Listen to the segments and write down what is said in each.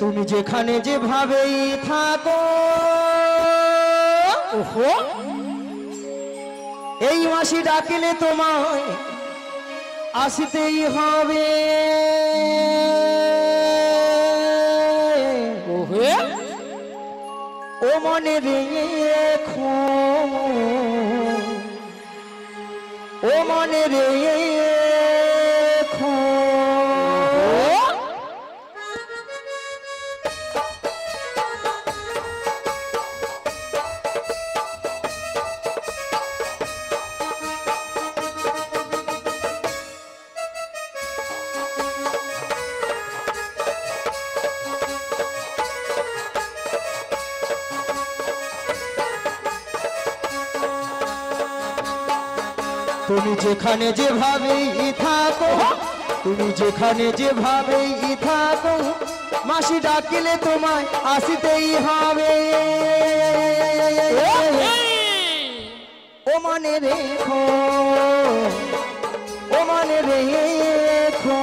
তুমি যেখানে যেভাবেই থাকো ওহো এই মাসি ডাকিলে তোমায় আসিতেই হবে ওহে ও মনে রেখো ও মনে রেখো তুমি যেখানে যেভাবেই থাকো তুমি যেখানে যেভাবেই থাকো মাসি ডাকিলে তোমায় আসিতেই হবে ও মনে রেখো ও মনে রেখো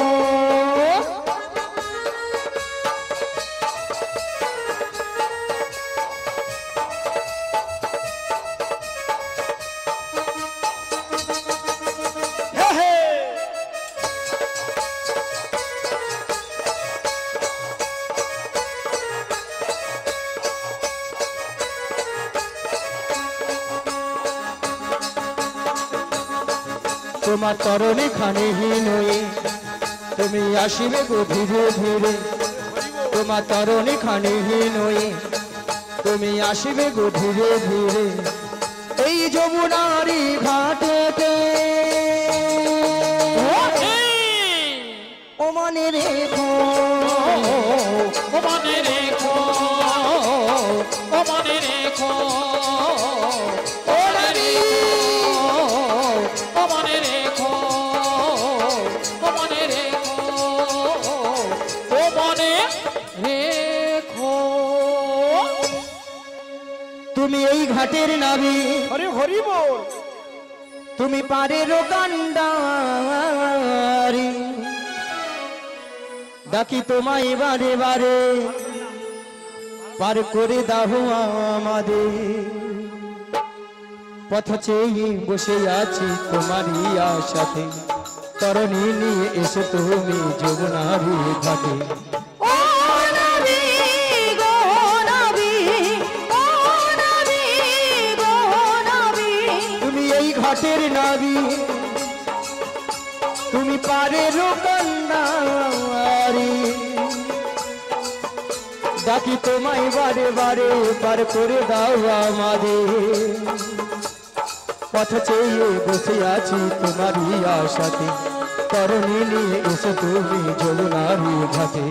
তোমার তরণে খানে হীনয়ে তুমি আসিবে গো ধীরে ধীরে তোমার তরণে খানে হীনয়ে তুমি আসিবে গো ধীরে ধীরে এই যমুনারি ঘাটেতে ও মনে রেখো ও মনে রেখো ও মনে রেখো ও মনে রেখো ও মনে রেখো ও মনে রেখো তুমি এই ঘাটের নাবি হরি হরি বল তুমি পারের কান্ডারি ডাকি তোমায় বারে বারে পার করে দাও আমাদের পথ চেয়ে বসে আছি তোমারই আশাতে তরণী নিয়ে এসে তুমি যমুনারি ঘাটে তুমি এই ঘাটের নাবি তুমি পারের কান্ডারি ডাকি তোমায় বারে বারে পার করে দাও আমাদের পথ চেয়ে বসে আছি তোমারই আশাতে তরণী নিয়ে এসে তুমি যমুনারি ঘাটে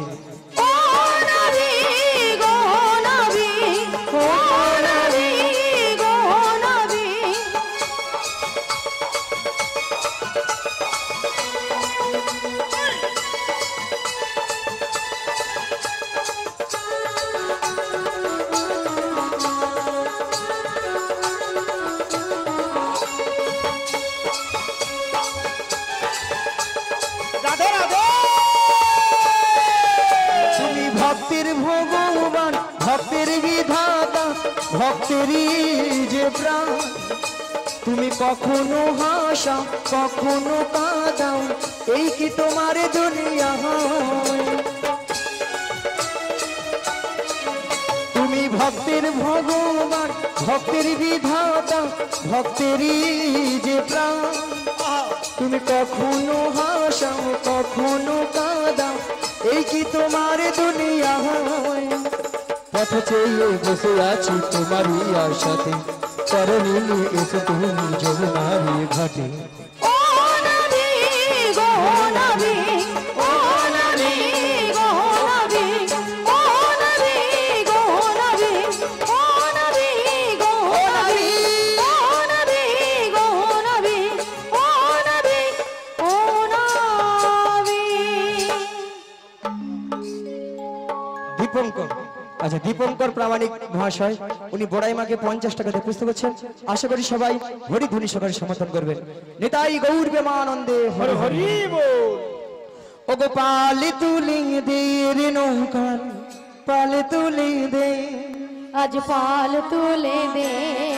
ভক্তের ভগবান ভক্তের বিধাতা ভক্তেরই যে প্রাণ তুমি কখনো হাসাও কখনো কাঁদাও এই কি তোমার দুনিয়া তুমি ভক্তের ভগবান ভক্তের বিধাতা ভক্তেরই যে প্রাণ তুমি কখনো হাসাও কখনো কাঁদাও এই কি তোমার দুনিয়া পথ চেয়ে বসে আছি তোমারই আশাতে তরণী নিয়ে এসে তুমি যমুনারি ঘাটে দীপঙ্কর আচ্ছা দীপঙ্কর প্রামাণিক মহাশয় উনি বড়াই মাকে 50 টাকা দিয়ে পুস্তক করছেন আশা করি সবাই হরি ধ্বনি সহকারে সমর্থন করবেন নিতাই গৌর প্রেমানন্দে হরি হরি বল ও গোপাল তুলিং দের নৌকার পাল তুলে দে আজ পাল তুলে দে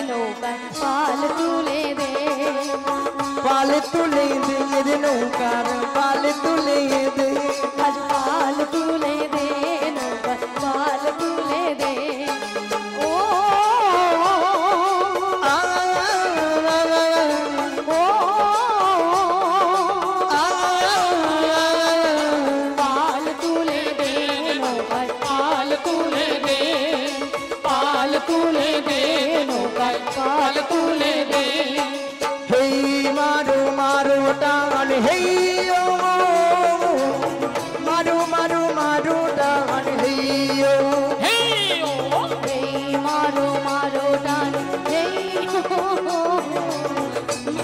নৌকার পাল তুলে দে পাল তুলে দে রে নৌকার পাল তুলে দে আজ পাল তুলে দে নৌকার পাল তুলে দে ও আ ও পাল তুলে দে নৌকার পাল তুলে দে পাল তুলে দে নৌকায় পাল তুলে দে হেই মারো মারো টান হেই ও মারো মারো মারো টান হেই ও হে ও এই মারো মারো টান এই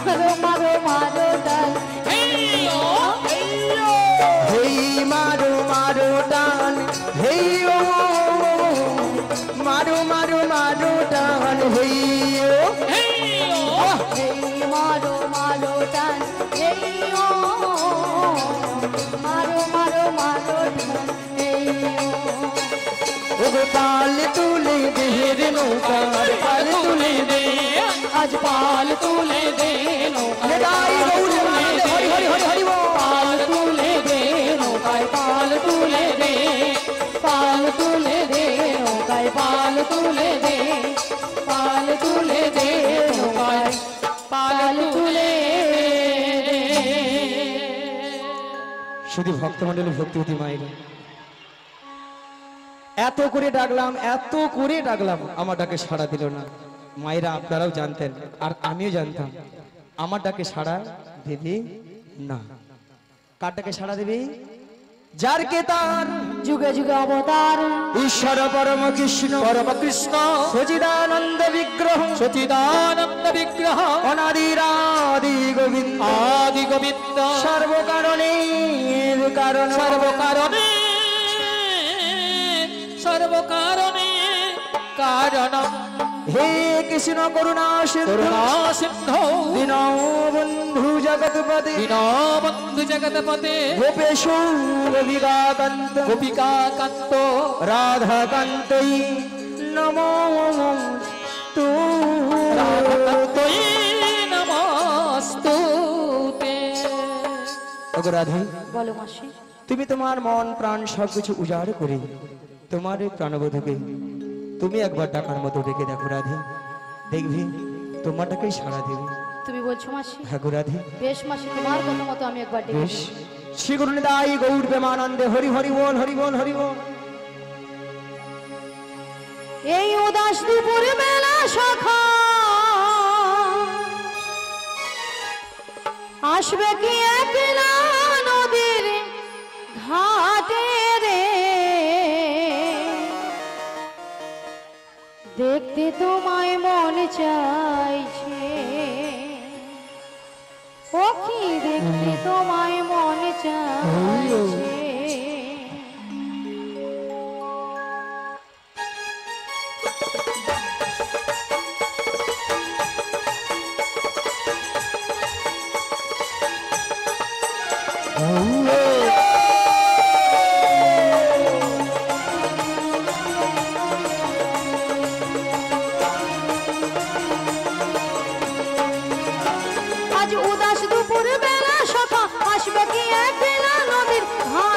মারো মারো মারো টান হে ও হেই মারো মারো টান হেই ও মারো মারো মারো টান হেই ও হে ও এই মারো মারো টান এই ও মারো মারো মারো টান এই ও ওগো পাল তুলে দে রে নৌকার পাল তুলে দে আজ পাল তুলে দে নৌকায় নিতাই গৌর প্রেমানন্দে হরি হরি হরি হরি বল। পাল তুলে দে নৌকায় পাল তুলে দে পাল তুলে দে নৌকায় পাল তুলে দে পাল তুলে দে নৌকায় পাল তুলে দে শুধু ভক্তমণ্ডলী ভক্তিবতী মায়ের এত করে ডাকলাম আমার ডাকে সাড়া দিল না। মায়েরা আপনারাও জানতেন আর আমিও জানতাম আমার ডাকে সাড়া দেবে না। কার ডাকে সাড়া দেবে? যার কে তার যুগে যুগে অবতার ঈশ্বর পরম কৃষ্ণ কৃষ্ণ সচিদানন্দ বিগ্রহ সচিদানন্দ বিগ্রহ অনাদিরাদি গোবিন্দ আদি গোবিন্দ সর্বকারণে কারণ সর্বকারণে সর্বকারণে কারণম হে কৃষ্ণ করুণা সিন্ধু করুণা সিন্ধু দীনবন্ধু জগৎপতি দীনবন্ধু জগৎপতে গোপেশ গোপিকাকান্ত গোপিকা কান্ত রাধাকান্তই নমো তু রাধাকান্তই নমস্তুতে। ওগো রাধে, বলো মাসি তুমি তোমার মন প্রাণ সবকিছু উজাড় করে তোমার এই প্রাণবোধকে তুমি একবার ডাকার মতো ডেকে দেখো রাধে, দেখবি তোমারটাকেই সাড়া দেবে। তুমি বলছো মাসি? হ্যাঁ গো রাধে, বেশ মাসি, তোমার কথা মতো আমি একবার ডেকে বেশ। দেখি। শ্রী গুরুনিতাই গৌর প্রেমানন্দে হরি হরি বল হরি বল হরি বল। এই উদাস দুপুর বেলা সখা আসবে কি একলা নদীর ঘাটে রে, দেখতে তোমায় মন চাইছে, ও কি দেখতে তোমায় মন চাইছে। আজ উদাস দুপুর বেলা সখা আসবে কি একলা নদীর ঘাটে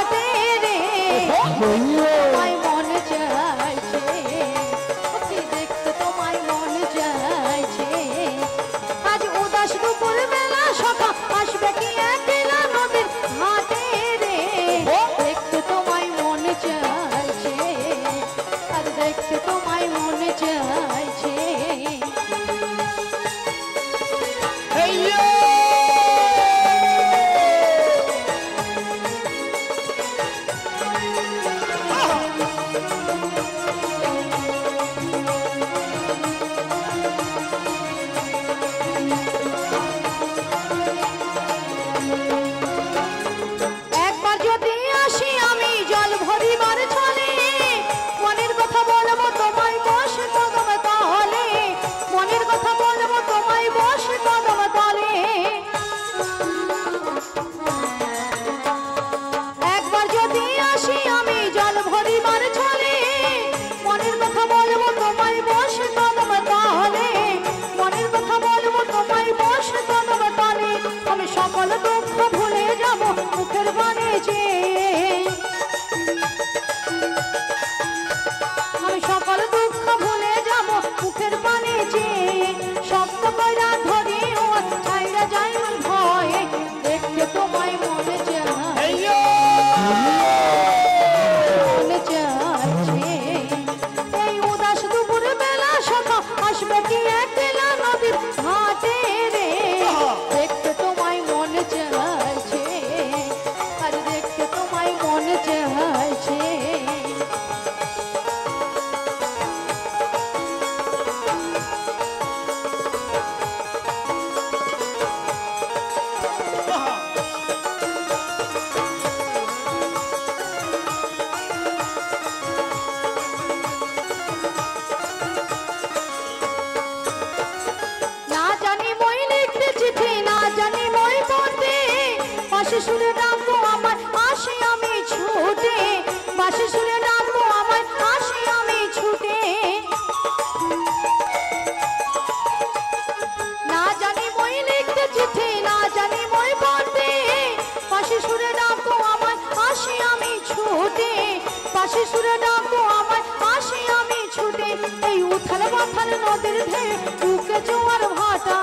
শিশুরে ডাকো আমায় আসি আমি ছুটে এই উথাল পাথাল নদীর ধে বুকে জোয়ার ভাটা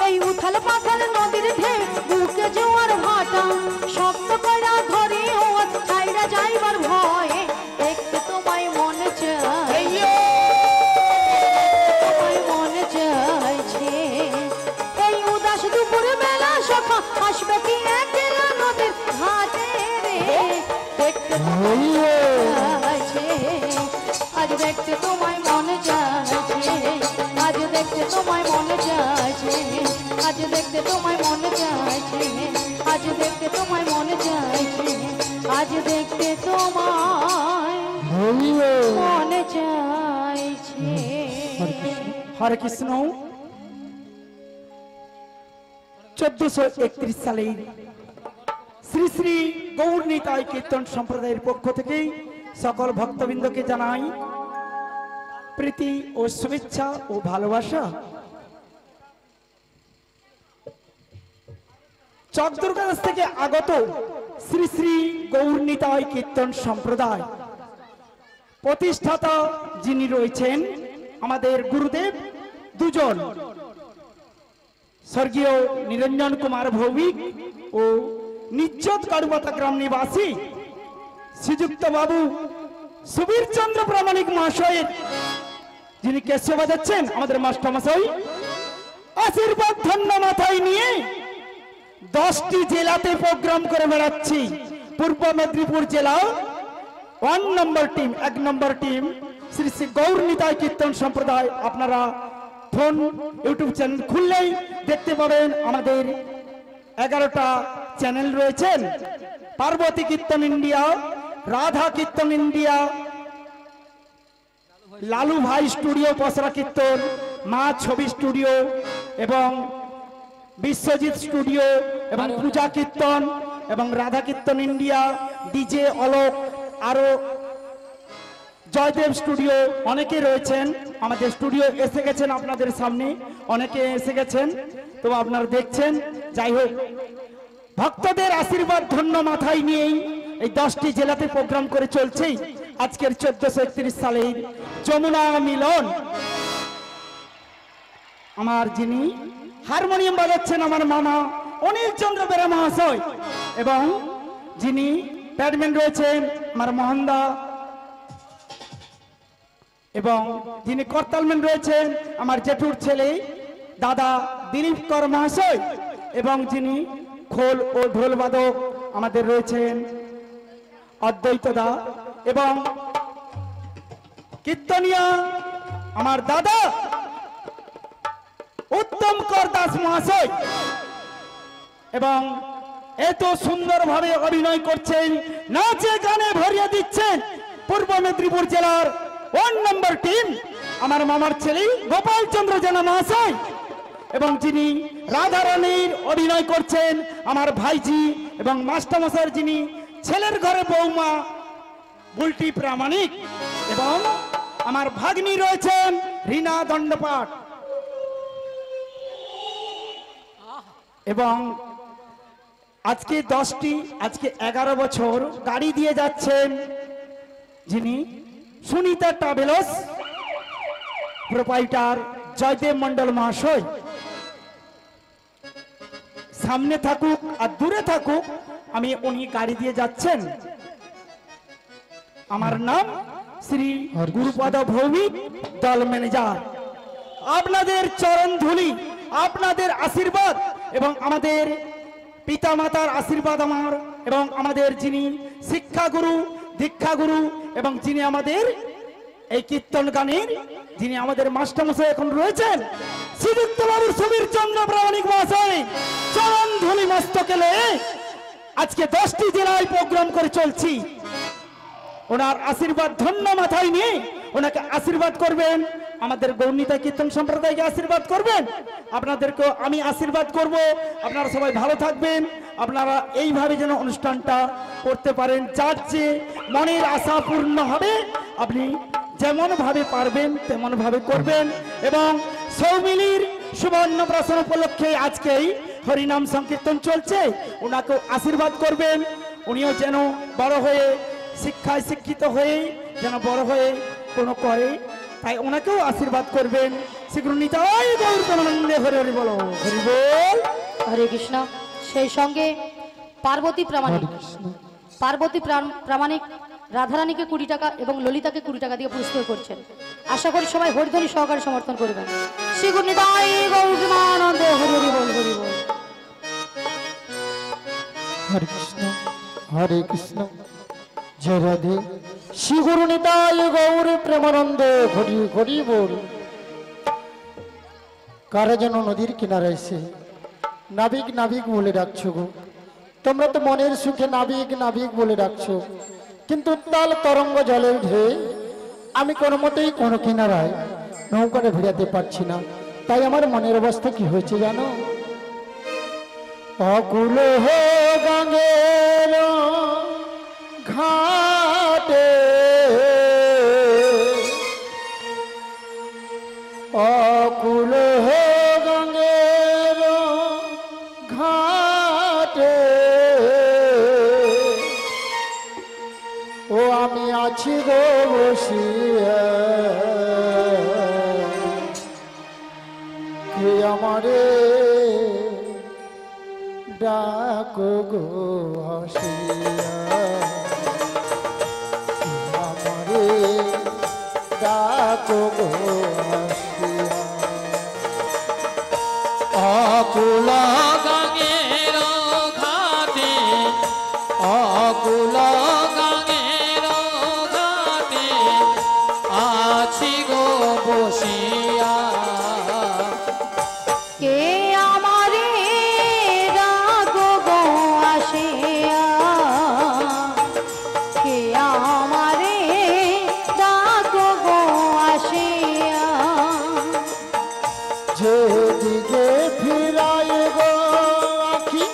এই উথাল পাথাল নদীর ধে বুকে জোয়ার ভাটা শক্ত কইরা ধরি ও ছাইরা যাইবার ভয়ে দেখতে তোমায় মনে চায় তোমায় মনে চাইছে এই উদাস দুপুর বেলা সখা আসবে কি একলা নদীর ঘাটে রে দেখতে চাইছে আজ দেখতে তোমায় মনে চাইছে আজ দেখতে তোমায় মনে চাইছে আজ দেখতে তোমায় মনে চাইছে আজ দেখতে তোমায় মনে চাইছে আজ দেখতে তোমায় মনে চাইছে। হরে কৃষ্ণ। 1431 সালে শ্রী শ্রী গৌর নিতাই কীর্তন সম্প্রদায়ের পক্ষ থেকে সকল ভক্তবৃন্দকে জানাই প্রীতি ও শুভেচ্ছা ও ভালোবাসা। চকদুর্গাদাস থেকে আগত শ্রী শ্রী গৌর নিতাই কীর্তন সম্প্রদায় প্রতিষ্ঠাতা যিনি রয়েছেন আমাদের গুরুদেব দুজন, স্বর্গীয় নিরঞ্জন কুমার ভৌমিক ও নিজ্জত কারুবাতা গ্রাম নিবাসী শ্রীযুক্ত বাবু সুবীর চন্দ্র প্রামাণিক মহাশয়ের যিনি কেশব বাজাচ্ছেন আমাদের মাস্টারমশাই আশীর্বাদ ধন্য মাথায় নিয়ে 10টি জেলাতে প্রোগ্রাম করে বেড়াচ্ছি। পূর্ব মেদিনীপুর জেলা 1 নম্বর টিম 1 নম্বর টিম শ্রী শ্রী গৌর নিতাই কীর্তন সম্প্রদায়। আপনারা ফোন ইউটিউব চ্যানেল খুললেই দেখতে পাবেন আমাদের 11টা চ্যানেল রয়েছেন। পার্বতী কীর্তন ইন্ডিয়া, রাধা কীর্তন ইন্ডিয়া, লালু ভাই স্টুডিও পসরা কীর্তন, মা ছবি স্টুডিও এবং বিশ্বজিৎ স্টুডিও এবং পূজা কীর্তন এবং রাধা কীর্তন ইন্ডিয়া, ডিজে অলোক, আরো জয়দেব স্টুডিও অনেকে রয়েছেন। আমাদের স্টুডিও এসে গেছেন আপনাদের সামনে, অনেকে এসে গেছেন, তো আপনারা দেখছেন। যাই হোক, ভক্তদের আশীর্বাদ ধন্য মাথায় নিয়েই এই 10টি জেলাতে প্রোগ্রাম করে চলছেই আজকের 1431 সালের যমুনা মিলন। আমার যিনি হারমোনিয়াম বাজাচ্ছেন আমার মামা অনিল চন্দ্র বেরা মহাশয় এবং যিনি ব্যাটম্যান রয়েছেন আমার মোহনদা এবং যিনি করতালম্যান রয়েছেন আমার জেঠুর ছেলে দাদা দিলীপ কর মহাশয় এবং যিনি খোল ও ঢোল বাদক আমাদের রয়েছেন অদ্বৈত দা এবং কীর্তনিয়া আমার দাদা উত্তম কর দাস মহাশয় এবং এত সুন্দরভাবে অভিনয় করছেন, নাচে গানে ভরিয়ে দিচ্ছেন পূর্ব মেদিনীপুর জেলার 1 নম্বর টিম আমার মামার ছেলে গোপাল চন্দ্র জানা মহাশয় এবং যিনি রাধারানীর অভিনয় করছেন আমার ভাইজি এবং মাস্টারমশাইয়ের যিনি ছেলের ঘরে বৌমা বুলটি প্রামাণিক এবং আমার ভাগ্নি রয়েছেন রীনা দণ্ডপাট এবং আজকে 10টি আজকে 11 বছর গাড়ি দিয়ে যাচ্ছেন যিনি সুনিতা ট্রাভেলস প্রোপাইটার জয়দেব মন্ডল মহাশয়। সামনে থাকুক আর দূরে থাকুক, আমি উনি গাড়ি দিয়ে যাচ্ছেন। আমার নাম শ্রী গুরুপদ ভৌমিক, দল ম্যানেজার। আপনাদের চরণ ধুলি, আপনাদের আশীর্বাদ এবং আমাদের পিতা মাতার আশীর্বাদ আমার এবং আমাদের যিনি শিক্ষাগুরু দীক্ষাগুরু এবং যিনি আমাদের এই কীর্তন গানের যিনি আমাদের মাস্টারমশাই এখন রয়েছেন শ্রীযুক্ত বাবুর সুবীর চন্দ্র প্রামাণিক মহাশয় চরণ ধুলি মস্তকে লয়ে আজকে 10টি জেলায় প্রোগ্রাম করে চলছি। ওনার আশীর্বাদ ধন্য মাথায় নিয়ে ওনাকে আশীর্বাদ করবেন, আমাদের গৌরনীতা কীর্তন সম্প্রদায়কে আশীর্বাদ করবেন, আপনাদেরকেও আমি আশীর্বাদ করব। আপনারা সবাই ভালো থাকবেন, আপনারা এইভাবে যেন অনুষ্ঠানটা করতে পারেন, যার যে মনের আশা পূর্ণ হবে আপনি যেমন ভাবে পারবেন তেমন ভাবে করবেন। এবং সৌমিলির সুবর্ণপ্রাশন উপলক্ষে আজকেই হরিনাম সংকীর্তন চলছে, ওনাকেও আশীর্বাদ করবেন। উনিও যেন বড় হয়ে শিক্ষায় শিক্ষিত হয়ে যেন বড় হয়ে কোনো করে, তাই ওনাকেও আশীর্বাদ করবেন। শীঘ্র নিতাই গৌর প্রেমানন্দে হরি হরি বলো, হরি বল। হরে কৃষ্ণ। সেই সঙ্গে পার্বতী প্রামাণিক রাধারানীকে 20 টাকা এবং ললিতাকে 20 টাকা দিয়ে পুরস্কার করছেন। আশা করি সবাই হরিধ্বনি সহকারে সমর্থন করবেন। শ্রী গুরু নিতাই গৌর প্রেমানন্দে হরি হরি বল, হরি বল। হরে কৃষ্ণ হরে কৃষ্ণ, জয় রাধে। শ্রী গুরু নিতাই গৌর প্রেমানন্দে হরি হরি বল। কারা যেন নদীর কিনারে এসে নাবিক নাবিক বলে ডাকছো গো। তোমরা তো মনের সুখে নাবিক নাবিক বলে ডাকছো, কিন্তু তাল তরঙ্গ জলের ঢেউ আমি কোনো মতেই কোনো কিনারায় নৌকাটা ভিড়াতে পারছি না। তাই আমার মনের অবস্থা কি হয়েছে জানো? অকুল হে গঙ্গের ঘাটে, অকুল হে গঙ্গের ঘাটে, ও আমি আছি গো বসিয়া, কে আমারে ডাকো গো হাসিয়া, আমারে ডাকো গো হাসিয়া। অকুল গঙ্গের ঘাটে, অকুল গঙ্গের ঘাটে আছি গো বসিয়া, কে আমারে ডাকো গো আসিয়া, কে আমারে ডাকো গো আসিয়া। যেদিকে ফিরাই গো আখি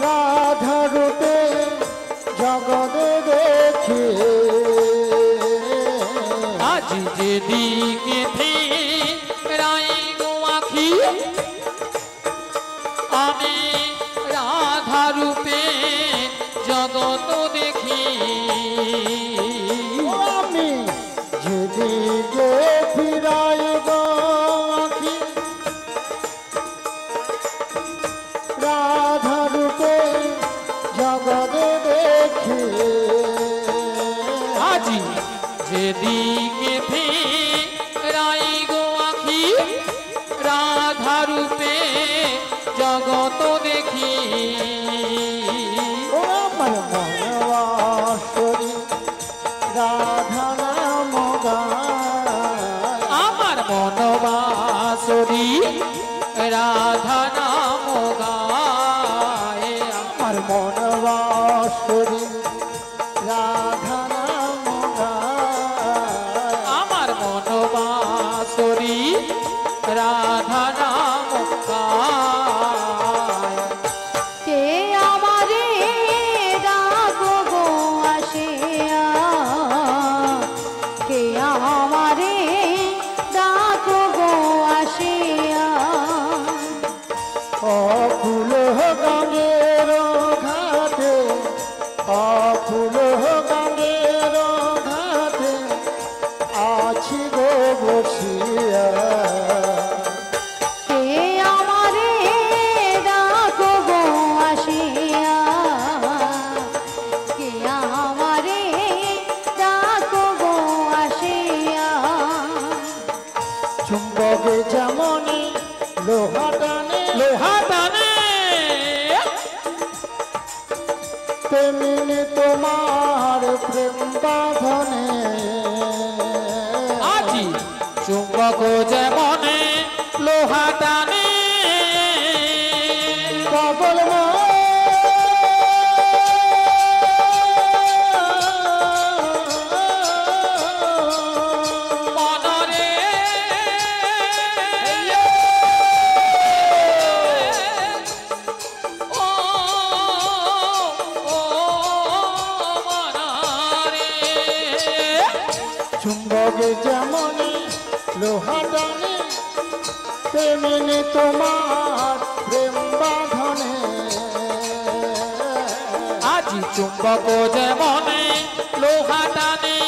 রাধা রূপে জগতে দেখি, আজ যেদিকে ফিরাই গো আখি আমি রাধা রূপে জগত দেখি, আমি যেদিকে ফিরাই গো আখি রাধা রূপে জগতে দেখি, আজি যেদিকে ফিরাই গো আখি রাধা রূপে জগত দেখি, ও আমার মনবাসরি রাধা নাম গায়, আমার মনবাসরি রাধা নাম গায়, আমার মনবাসরি রাধা নাম গায়, আমার মনবাসরি রাধা নাম গায়, কে আমারে ডাকো গো আসিয়া, কে আমারে ডাকো গো আসিয়া। অকুল গঙ্গের ঘাটে, অকুল গঙ্গের ঘাটে আছি গো বসিয়া, কে আমারে ডাকো গো আসিয়া, কে আমারে ডাকো গো আসিয়া। চুম্বকে যেমনি লোহা টানে, লোহা টানে তেমনি তোমার প্রেম বাঁধনে, আজি চুম্বক যেমনে লোহা টানে পাগল মনরে ও ও মনরে চুম্বকে যেমনি লোহা টানে তেমনি তোমার প্রেম বাঁধনে, আজি চুম্বক যেমনে লোহা টানে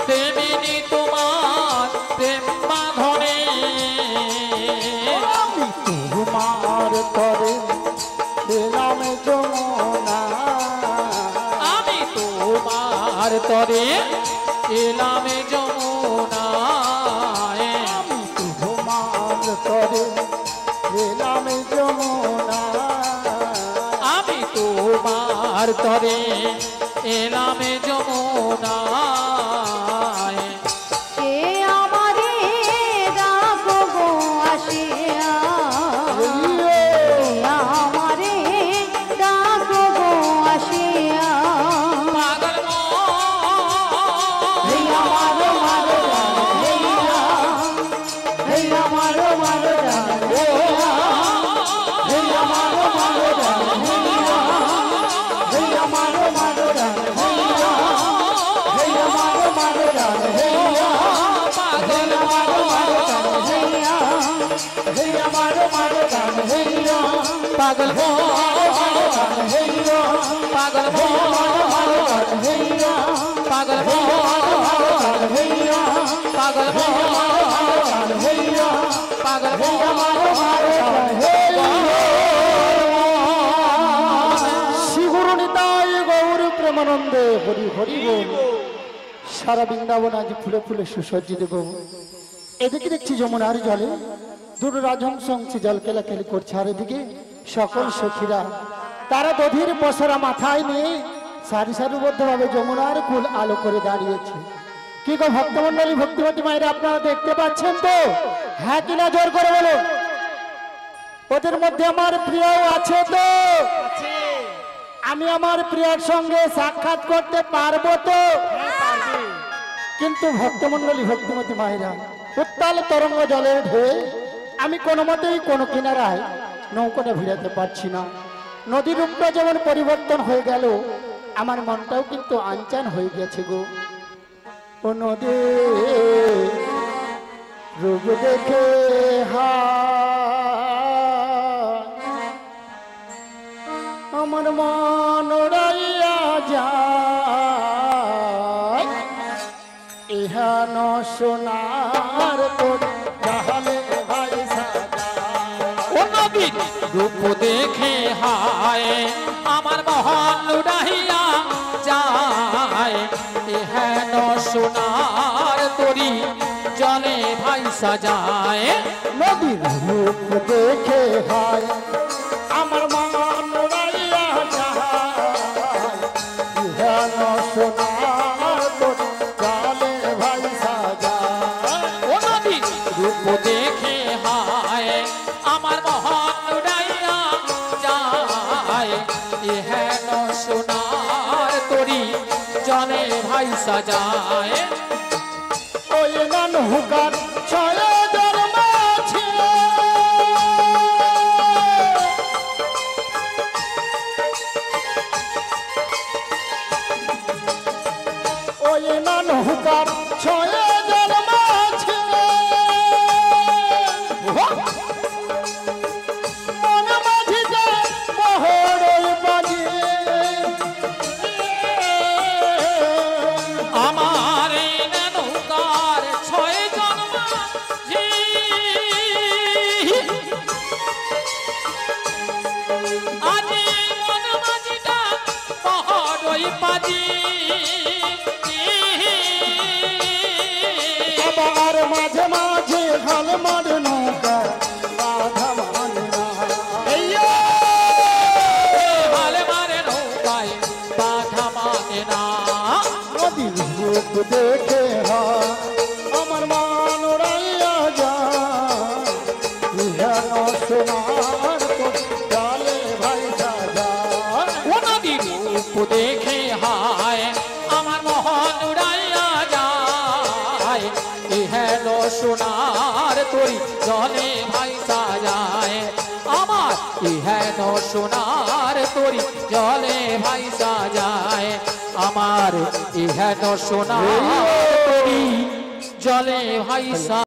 তেমনি তোমার প্রেম বাঁধনে আমি তোমার তরে এলাম যমুনা আমি তোমার তরে এলাম যমুনায় আমি তোমার তরে এলাম যমুনা আমি তোমার তরে এলাম যমুনায় কে আমারে ডাকো গো আসিয়া কে আমারে ডাকো গো আসিয়া পাগল হেইয়া মারো মারো হেইয়া হেইয়া মারো মারো হেইয়া মারো মারো হেইয়া হেইয়া মারো মারো হেইয়া হেইয়া মারো মারো হেইয়া পাগল হেইয়া হেইয়া মারো মারো হেইয়া পাগল হেইয়া পাগল হেইয়া পাগল হেইয়া পাগল হেইয়া পাগল শ্রীগুরু নিতাই গৌর প্রেমানন্দে হরি হরি বল। সারা বৃন্দাবন আজ ফুলে ফুলে সুসজ্জিত গো। এদিকে দেখছি যমুনার জলে দুটো রাজহংস অংশে জল কেলাকেলি করছে, আর এদিকে সকল সখীরা তারা দধির পসরা মাথায় নিয়ে সারি সারিবদ্ধভাবে যমুনার কুল আলো করে দাঁড়িয়েছে। কি গো ভক্তমন্ডলী, ভক্তিমতী মায়েরা আপনারা দেখতে পাচ্ছেন তো? হ্যাঁ কিনা জোর করে বলো। ওদের মধ্যে আমার প্রিয় আছে তো? আমি আমার প্রিয়ার সঙ্গে সাক্ষাৎ করতে পারবো তো? কিন্তু ভক্তমন্ডলী, ভক্তিমতী মায়েরা, উত্তাল তরঙ্গ জলের ঢেউ আমি কোনো মতেই কোনো কিনারায় নৌকোটা ভিড়াতে পারছি না। নদীর রূপটা যেমন পরিবর্তন হয়ে গেল, আমার মনটাও কিন্তু আনচান হয়ে গেছে গো। ও নদী রূপ দেখে আমার মন উড়াইয়া যায়, ইহা ন সোনার তোর জাহালে ভাই ও নবীর রূপ দেখে হায় আমার মহন লুটাইয়া যায় হেন সোনার তরি জলে ভাই সাজায় নদীর রূপ দেখে হয় আমার মন উড়াইয়া যায়, ইহা ন সোনার তোর জাহালে ভাই সাজায়। ও নবীর রূপ দেখে হায় আমার মহন লুটাইয়া যায় হেন সোনার তরি জলে ভাই সাজায় ওই নান হুকার ছয় জন্ম ছিল, ওই নান হুকার ছয় জন্ম ছিল, মন মাঝিতে বহরই বাজে আমার নৌকার ছয় জন্ম আজি মন মাঝিটা পহরই পাজি আবার মাঝে মাঝে হাল মার নৌকা বাধা মানে না। হালে মারে নৌকায় বাধা মানে না নদীর রূপ দেখে হয় আমার মান উড়াইয়া যায়, ইহা ন সোনার তোর জালে ভাই সাজায়। ও নদীর রূপ দেখে হায় আমার মহন উড়াইয়া যায় হেন সোনার তরি জলে ভাই সাজায় আমার হেন সোনার তরি জলে ভাই সাজায় আমার হেন সোনার তরি জলে ভাই